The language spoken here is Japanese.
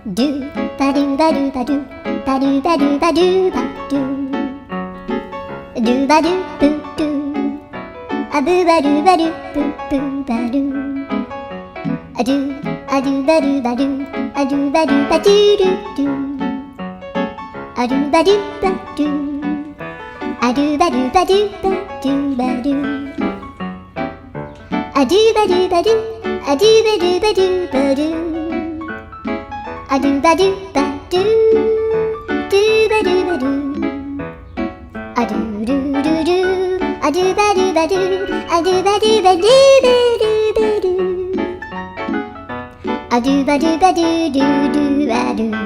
ドゥバドゥバドゥバドゥバドゥバドゥバドゥバドゥドゥバドゥブドゥアブバドゥバドゥブブバドゥアドゥアドゥバドゥバドゥアドゥバドゥバドゥドゥドゥアドゥバドゥバドゥアドゥバドゥバドゥバドゥバドゥアドゥバドゥバドゥアドゥバドゥバドゥバドゥアドゥバドゥバドゥドゥバドゥバドゥアドゥルルルアドゥバドゥバドゥアドゥバドゥバドゥバドゥバドゥアドゥバドゥバドゥドゥドゥバドゥ